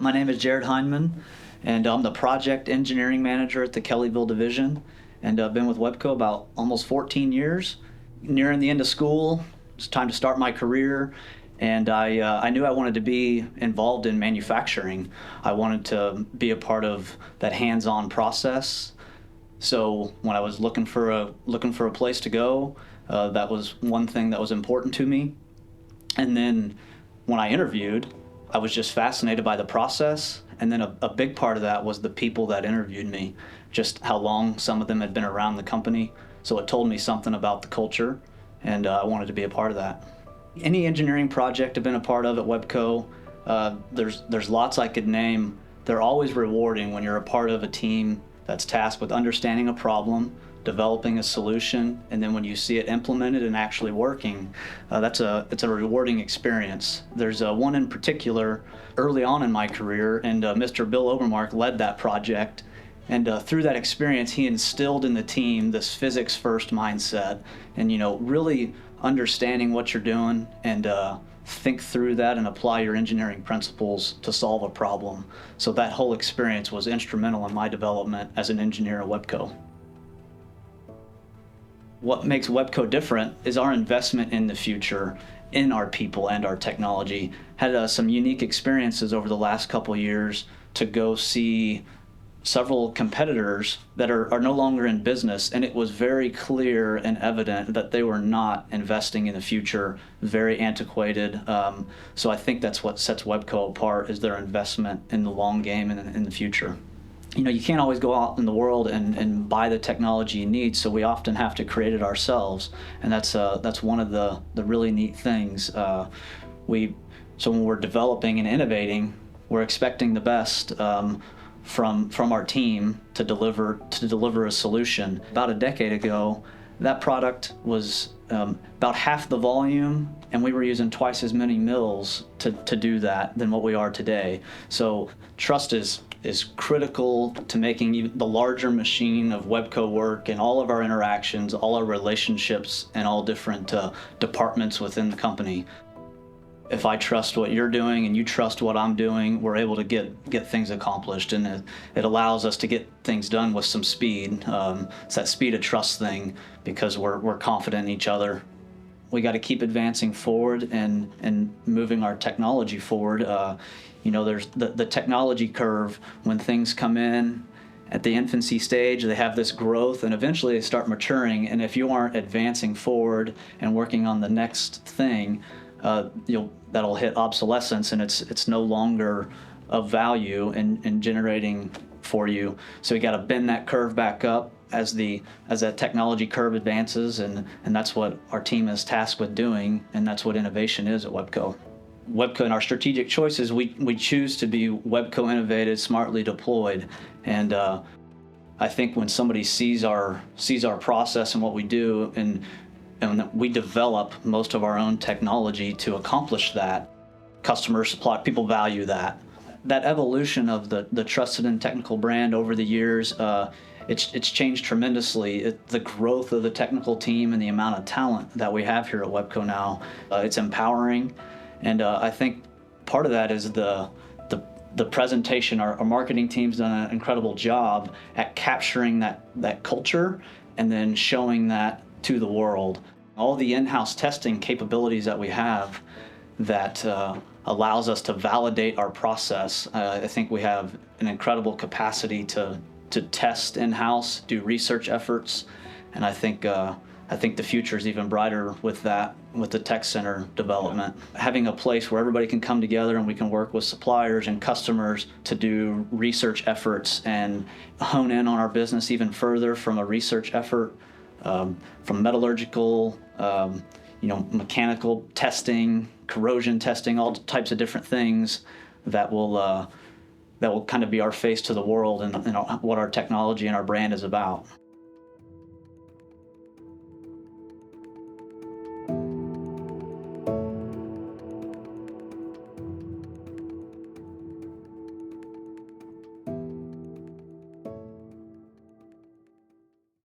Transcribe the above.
My name is Jared Hindman, and I'm the project engineering manager at the Kellyville division, and I've been with Webco about almost 14 years. Nearing the end of school, it's time to start my career, and I knew I wanted to be involved in manufacturing. I wanted to be a part of that hands-on process. So when I was looking for a place to go, that was one thing that was important to me. And then when I interviewed, I was just fascinated by the process. And then a big part of that was the people that interviewed me, just how long some of them had been around the company. So it told me something about the culture, and I wanted to be a part of that. Any engineering project I've been a part of at Webco, there's lots I could name. They're always rewarding when you're a part of a team that's tasked with understanding a problem, developing a solution, and then when you see it implemented and actually working, it's a rewarding experience. There's one in particular early on in my career, and Mr. Bill Obermark led that project. And through that experience, he instilled in the team this physics-first mindset, and really understanding what you're doing and think through that and apply your engineering principles to solve a problem. So that whole experience was instrumental in my development as an engineer at Webco. What makes Webco different is our investment in the future, in our people and our technology. Had some unique experiences over the last couple of years to go see several competitors that are no longer in business, and it was very clear and evident that they were not investing in the future, very antiquated. So I think that's what sets Webco apart, is their investment in the long game and in the future. You can't always go out in the world and buy the technology you need, so we often have to create it ourselves, and that's one of the really neat things. So when we're developing and innovating, we're expecting the best from our team to deliver a solution. About a decade ago, that product was about half the volume, and we were using twice as many mills to do that than what we are today. So trust is critical to making the larger machine of Webco work, and all of our interactions, all our relationships, and all different departments within the company. If I trust what you're doing and you trust what I'm doing, we're able to get things accomplished, and it allows us to get things done with some speed. It's that speed of trust thing, because we're confident in each other. We got to keep advancing forward and moving our technology forward. There's the technology curve. When things come in at the infancy stage, they have this growth, and eventually they start maturing. And if you aren't advancing forward and working on the next thing, that'll hit obsolescence, and it's no longer of value in generating for you. So you got to bend that curve back up as that technology curve advances, and that's what our team is tasked with doing, and that's what innovation is at Webco. Webco, in our strategic choices, we choose to be Webco innovated, smartly deployed, and I think when somebody sees our process and what we do, and we develop most of our own technology to accomplish that, customers, supply, people value that. That evolution of the trusted and technical brand over the years, it's changed tremendously. The growth of the technical team and the amount of talent that we have here at Webco now, it's empowering. And I think part of that is the presentation. Our marketing team's done an incredible job at capturing that culture and then showing that to the world. All the in-house testing capabilities that we have that allows us to validate our process. I think we have an incredible capacity to test in-house, do research efforts, and I think the future is even brighter with that, with the tech center development. Having a place where everybody can come together and we can work with suppliers and customers to do research efforts and hone in on our business even further from a research effort, from metallurgical, mechanical testing, corrosion testing, all types of different things that will kind of be our face to the world and what our technology and our brand is about.